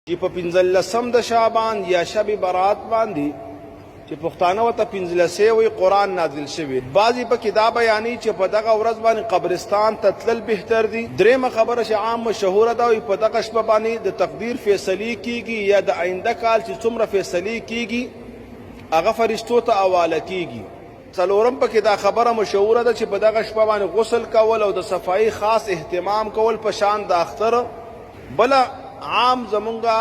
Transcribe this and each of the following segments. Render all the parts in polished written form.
چې په 15 د شعبان یا شب برات باندې چې پښتانه وته 15 وی قرآن نازل شوی. بعضی په کې دا بیانې چې په دغه ورځ باندې قبرستان ته تلل بهتر دي. درېمه خبره چې عام مشهوره ده، په دغه شپه باندې د تقدیر فیصلې کیږي یا د آینده کال چې څومره فیصلې کیږي هغه فرشتو ته حواله کیږي. څلورم په کې دا خبره مشهوره ده چې په دغه شپه باندې غسل کول او د صفایي خاص اهتمام کول په شان د اختر. بله عام زمونږه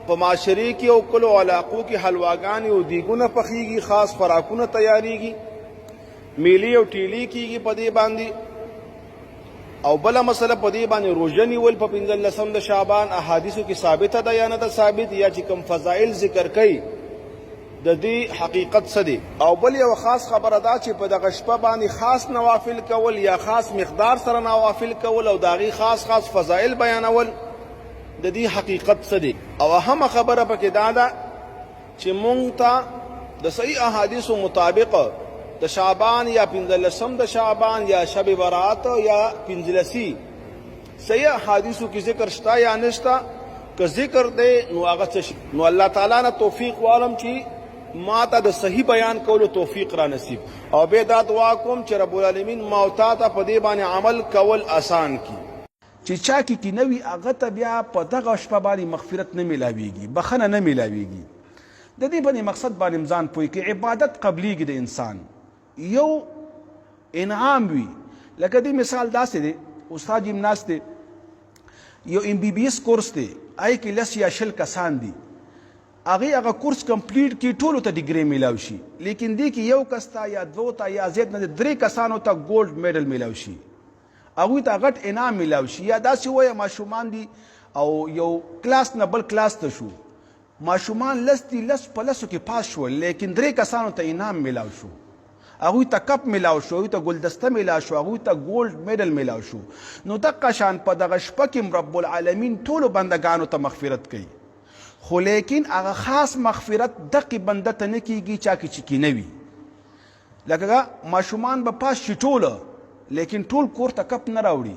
په معاشرې کې او کلو علاقو کې حلواګانې او دیګونه پخیږي، خاص خوراکونه تیاریږي، میلې او ټیلې کیږي په دې باندې. او بله مسله په دې باندې روژه نیول په 15 د شعبان احادیثو کې ثابته ده یا نه ده ثابت، یا چې کوم فضائل ذکر کوي د دې حقیقت څه دی. او بل یو خاص خبره ده چې په دغه شپه باندې خاص نوافل کول یا خاص مقدار سره نوافل کول او د هغې خاص فضائل بیانول د دې حقیقت څه دی. او اهمه خبره پکې دا ده چې مونږ ته د صحیح احادیثو مطابق د شعبان یا 15 د شعبان یا شب برات یا 15 صحیح احادیثو کې ذکر شته یا نشته. که ذکر دی نو هغه څه شي، نو الله تعالی نه توفیق والم چې ما ته د صحیح بیان کولو توفیق را نصیب. او بیا دا دعا کوم چې رب العالمین ما او تا ته په دې باندې عمل کول آسان کړي. چې چا کې کی نوی هغه ته بیا په دغه شپه باندې مغفرت نه میلاویږي، بخنه نه میلاویږي. د دې باندې مقصد باندې ځان پوي کې عبادت قبلیږي د انسان یو انعام وي. لکه دې مثال داسې دی، استاد جمناس دی، یو MBBS کورس دی، آی کې لس یا شل کسان دي، هغه کورس کمپلیټ کی ټولو ته ډیګري میلاو شي، لیکن دې کې یو کس ته یا دو ته یا زیات نه 3 کسانو ته ګولډ میډل میلاو شي، هغوی ته غټ انعام میلاو شي. یا داسې وایه ماشومان دي او یو کلاس نه بل کلاس ته شو، ماشومان لس دي، لس په لسو کې پاس شول، لیکن 3 کسانو ته انعام میلاو شو، هغوی ته کپ میلاو شو، هغوی ته ګلدسته میلاو شو، هغوی ته ګولډ میډل میلاو شو. نو دقه شان په دغه شپه کې رب العالمین ټولو بندګانو ته مغفرت کوي، خو لیکن هغه خاص مغفرت دقې بنده ته نه کیږي چا کې چې کینه وي. لکه ماشومان به پاس شي ټوله، لیکن ټول کور ته کپ نه راوړي،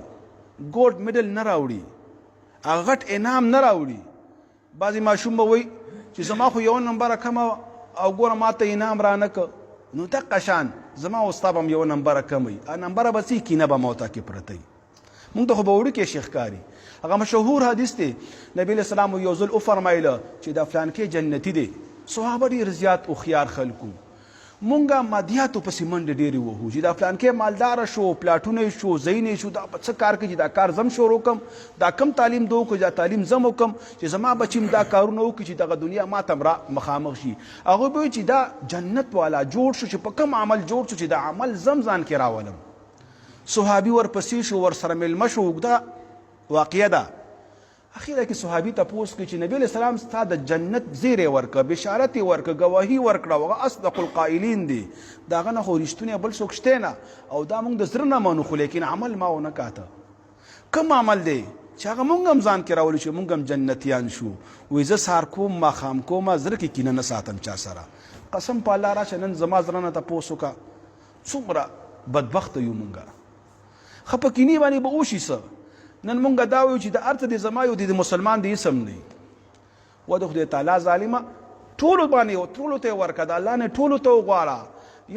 ګولډ میډل نه راوړي، هغه غټ انعام نه راوړي. بعضې ماشوم به وایي چې زما خو 1 نمبره کمه او ګوره ما ته انعام رانه که. نو دقه شان زما او ستا به هم 1 نمبره کم وي، نمبره به څه کینه به موته کې پرته وي. مونږ ته خو به وړوکی شي ښکاري. هغه مشهور حدیث دی، نبی علیه السلام یو ځل وفرمایله چې دا فلانکې جنتي دی. صحابه ډېر زیات هوښیار خلکو، مونږه مادیاتو پسې منډې ډېرې وهو چې دا فلانکې مالداره شو، پلاټونه یې شو، ځایونه یې شو، دا په څه کار کوي چې دا کار زم شروع کړم، دا کم تعلیم ده وکړو، دا تعلیم زم وکړم چې زما بچي دا کارونه وکړي چې دغه دنیا ما ته مخامخ شي. هغوی به وایي چې دا جنت والا جوړ شو چې په کم عمل جوړ شو چې دا عمل زم ځان کې راولم. صحابي ورپسې شو، ورسره میلمه شو، اوږده واقعه ده. اخیره کې صحابي تپوس کوي چې نبی علیه السلام ستا د جنت زیری ورکړه، بشارت یې ورکړه، ګواهي ورکړه، هغه اصدق القائلین دی، د هغه نه خو رښتونی بل څوک شتی نه، او دا موږ د زړه نه منو، خو لیکن عمل ما ونه کاته. کوم عمل دی چې هغه موږ هم ځان کې راولو چې موږ هم جنتیان شو. وایي زه سهار کوم ماښام کومه، زړه کې کینه نه ساتم چا سره. قسم په الله راشه نن زما زړه نه تپوس وکړه څومره بدبخته یو موږ، ښه په کینې باندې به وشي څه. نن مونږ دا وایو چې د هر څه د زما یو د مسلمان د اسم دی، و د خدای تعالی ظالمه ټولو باندې ټولو ته یې ورکړه، د الله نه ټولو ته وغواړه.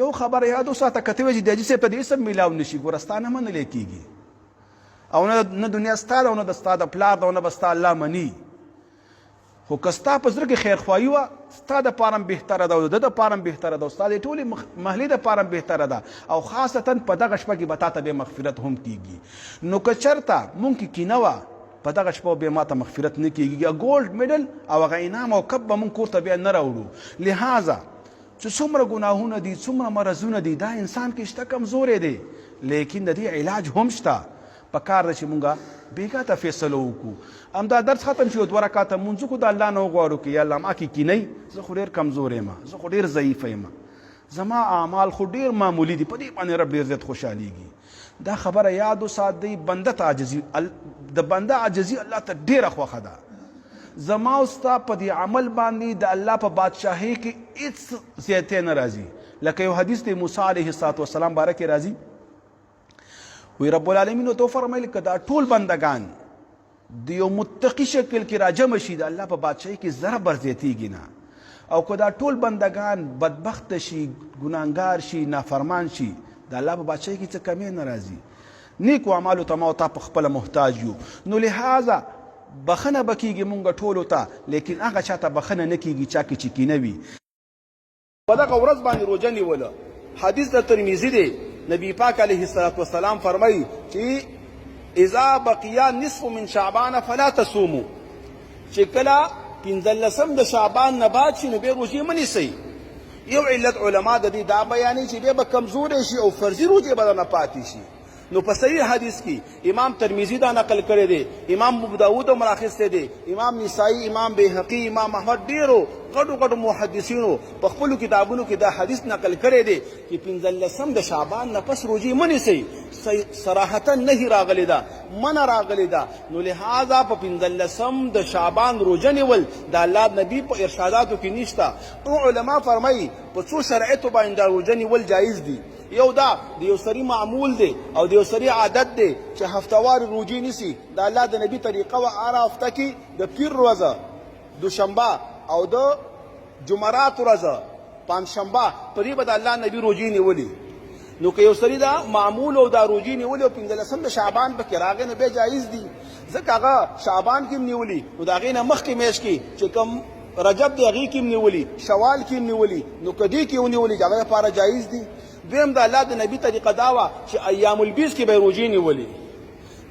یو خبره یاد وساته، که ته وایې چې د حاجي صاحب ته د اسم میلاو نشي، ګوره ستا نه منلی کېږي، او نه دنیا ستا ده او نه د ستا د پلار ده او نه به ستا الله مني. خو که ستا په زړه کې خیرخواهي وه، ستا دپاره هم بهتره ده او د ده دپاره هم بهتره ده او ستا د ټولې محلې دپاره هم بهتره ده، او خاصتا په دغه شپه کې به تا ته بیا مغفرت هم کیږي. نو که چېرته مونږ کې کینه وه، په دغه شپه بیا ما ته مغفرت نه کیږي. ګولډ میډل او هغه انعام او کپ به مونږ کور ته بیا نه راوړو. لہذا چې څومره ګناهونه دي، څومره مرضونه دي، دا انسان کې شته کمزوری دی، لیکن د دې علاج هم شته. په کار ده چې مونږه بېګا ته فیصله وکړو. همدا درس ختم شي، 2 رکعته مونځ وکړو، د الله نه وغواړو چې یا الله ما کې کینئ، زه خو ډېر کمزوری یم، زه خو ډېر ضعیفه یم، زما اعمال خو ډېر معمولي دي، په دې باندې رب ډېر زیات خوشحالېږي. دا خبره یاد وساتئ، بنده ته عاجزي، د بنده عاجزي الله ته ډېره خوښه ده. زما او ستا په دې عمل باندې د الله په بادشاهۍ کې هېڅ زیاتی نه راځي. لکه یو حدیث دی موسی علیه السلام باره کې راځي، وی رب العالمین ته فرمایل که دا ټول بندگان د یو متقي شکل کې راجمع شي د الله په بادشاهي کې ذره بر زیاتیږي نه. او که دا ټول بندگان بدبخت شي، ګناهګار شي، نافرمان شي، د الله په بادشاهي کې څه کمی نه راځي. نیکو اعمالو ته ما او تا په خپله محتاج یو، نو لهذا بخنه به کېږي مونږ ټولو ته، لیکن هغه چا ته بخنه نه کېږي چا کې چې کینه وي. په دغه ورځ باندې روژه نیوله. حدیث د ترمذي دی، نبی پاک علیه الصلاة والسلام فرمایي چې اذا بقیا نصف من شعبان فلا تصوموا، چې کله 15 د شعبان نه بعد شي نو بیا روژې مه نیسئ. یو علت علما د دې دا بیانوي چې بیا به کمزوری شي او فرضي روژې به درنه پاتې شي. نو په صحیح حدیث کې امام ترمذی دا نقل کړی دی، امام ابو داود هم راخیستی دی، امام نسائی، امام بیهقي، امام احمد، ډېرو غټو محدثینو په خپلو کتابونو کې دا حدیث نقل کړی دی چې 15 د شعبان نه پس روژې مه نیسئ. صراحتا نهي راغلی ده، منع راغلی ده. نو لهذا په 15 د شعبان روژه نیول د الله نبی په ارشاداتو کې نشته. او علما فرمایي په څو شرایطو باندې دا روژه نیول جایز دي. یو دا د یو سړي معمول دی او د یو سړي عادت دی چې هفتواري روژې نیسي. د الله د نبي طریقه وه هره هفته کې د پیر ورځه، دوشنبه او د جمعرات ورځه، پنجشنبه، په دې به د الله نبي روژې نیولي. نو که یو سړي دا معمول او دا روژې نیولي او 15 د شعبان پکې راغی نو بیا جایز دي. ځکه هغه شعبان کې هم نیولي، نو د هغې نه مخکې میاشت کې چې کوم رجب دی هغې کې هم نیولي، شوال کې هم نیولي، نو که دې کې ونیولي د هغه لپاره جایز دي. دویم د الله د نبي طریقه دا وه چې ایام البیض کې به یې روژې نیولې،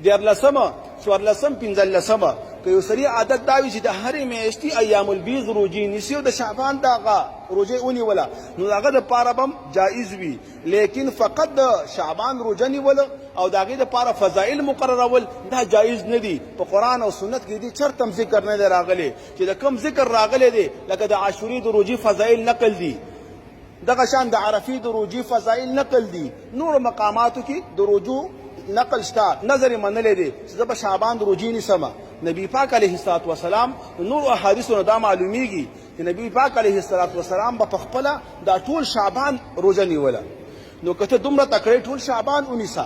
14، 14، 15. که یو سړي عادت دا وي چې د هرې میاشتې ایام البیض روژې نیسي او د شعبان د هغه روژې ونیوله نو د هغه دپاره به هم جایز وي. لیکن فقط د شعبان روژه نیوله او د هغې دپاره فضایل مقررول دا جایز نه دي. په قرآن او سنت کې دې چرته هم ذکر نه دی راغلی چې د کوم ذکر راغلی دی لکه د عاشورې د روژې فضایل نقل دي، دغه شان د عرفې د روژې فضایل نقل دي. نورو مقاماتو کې د روژو نقل شته، نظر یې منلی دی چې زه به شعبان د روژې نیسمه. نبی پاک علیه الصلاة والسلام نور احادیثو نه دا معلومیږي چې نبی پاک علیه الصلاة والسلام به پخپله دا ټول شعبان روژه نیوله. نو که ته دومره تکړی ټول شعبان ونیسه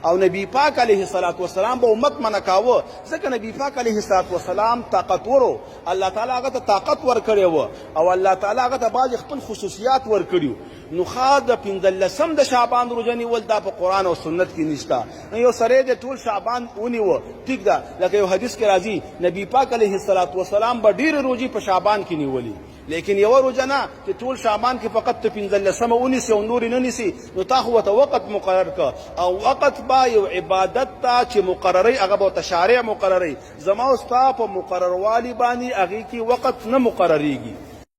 او نبی پاک علیه الصلاة والسلام به امت منع کاوه، ځکه نبی پاک علیه الصلاة والسلام طاقتور و، الله تعالی هغه ته طاقت ورکړی و او الله تعالی هغه ته بعضې خپل خصوصیات ورکړي. نو خاص د 15 د شعبان روژه نیول دا په قرآن او سنت کې نشته. یو سړی د ټول شعبان ونیوه ټیک ده، لکه یو حدیث کې راځي نبی پاک علیه الصلاة والسلام به ډېرې روژې په شعبان کې نیولي، لیکن یوه روژه نه چې ټول شعبان کې فقط ته 15 ونیسي او نورې نه نیسي. نو تا خو ورته وقت مقرر که او وقت به یو عبادت ته چې مقرروي هغه به ورته شارع مقرروي. زما او ستا په مقرروالي باندې هغې کې وقت نه مقرریږي.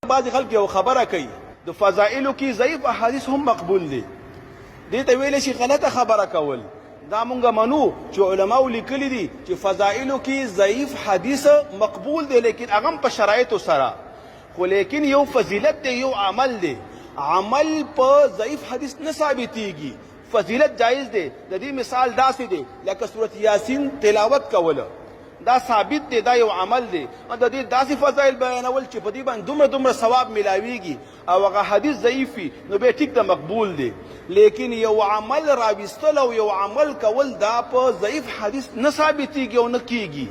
بعضې خلک یو خبره کوي د فضائلو کې ضعیف احادیث هم مقبول دي، دې ته ویلی شي غلطه خبره کول. دا مونږ منو چې علماو لیکلي دي چې فضائلو کې ضعیف حدیث مقبول دی، لیکن هغه هم په شرایطو سره. خو لیکن یو فضیلت دی، یو عمل دی، عمل په ضعیف حدیث نه ثابتېږي. فضیلت جایز دی. د دې مثال داسې دی لکه سورت یاسین تلاوت کوله، دا ثابت دی، دا یو عمل دی. د دې داسې فضایل بیانول چې په دې باندې دومره ثواب میلاویږي او هغه حدیث ضعیف وي نو بیا ټیک ده، مقبول دی. لیکن یو عمل راویستل او یو عمل کول دا په ضعیف حدیث نه ثابتېږي او نه کېږي.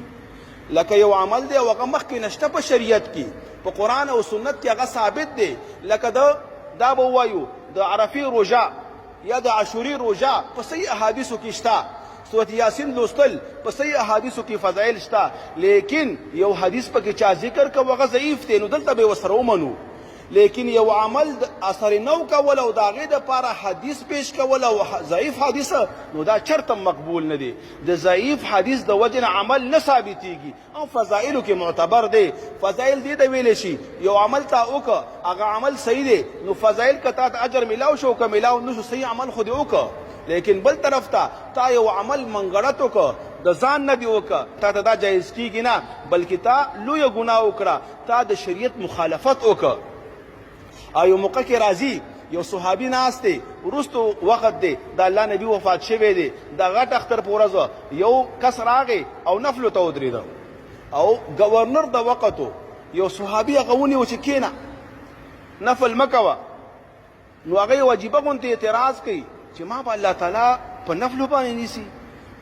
لکه یو عمل دی او هغه مخکې نشته په شریعت کې، په قرآن او سنت کې هغه ثابت دی. لکه دا به ووایو د عرفې روژه یا د عاشورې روژه په صحیح احادیثو کې شته، سورت یاسین لوستل په صحیح احادیثو کې فضایل شته، لیکن یو حدیث پکې چا ذکر که هغه ضعیف دی نو دلته به یې ورسره ومنو. لیکن یو عمل اثر نو کول او د هغې دپاره حدیث پیش کول او ضعیف حدیث نو دا چرته مقبول نه دی. د ضعیف حدیث د وجې نه عمل نه ثابتېږي او فضایلو کې معتبر دی. فضایل دې ته ویلی شي یو عمل تا وکړه هغه عمل صحیح دی نو فضایل که تا ته اجر میلاو شو که میلاو نه شو صحیح عمل خو دې وکړه. لیکن بل طرف ته تا یو عمل منګړت وکړه د ځان نه دې وکړه، تا ته دا جایز کېږي نه، بلکې تا لویه ګناه وکړه، تا د شریعت مخالفت وکړه. او یو موقع کې راځي یو صحابي ناست دی، وروستو وخت دی، د الله نبي وفات شوی دی، د غټ اختر په ورځ یو کس راغی او نفلو ته ودرېده او ګورنر د وقتو یو صحابي هغه ونیو چې کېنه نفل مه کوه. نو هغه یو عجیبه غوندې اعتراض کوي چې ما به الله تعالی په نفلو باندې نیسي،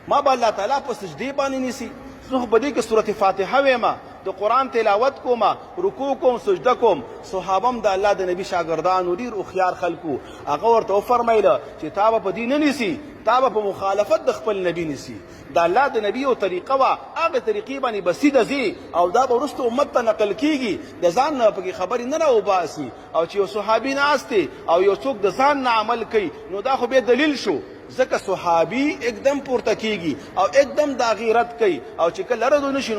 ما به الله تعالی په سجدې باندې نیسي. زه په دې کې سورۃ فاتحه وایم د قرآن تلاوت کوم رکوع کوم سجده کوم صحابه هم د الله د نبی شاګردانو ډېر هوښیار خلکو هغه ورته وفرمیله چې تا به په دې نه نیسي تا به په مخالفت د خپل نبی نیسي د الله د نبی یو طریقه وه هغې طریقې باندې به سیده ځي او دا به وروسته امت ته نقل کیږي د ځان نه پکې خبرې نه راوباسي او چې یو صحابي ناست او یو څوک د ځان نه عمل کوي نو دا خو بیا دلیل شو ځکه صحابي एकदम پورته کیږي او एकदम دا غیرت کوي او چې کله رد نشي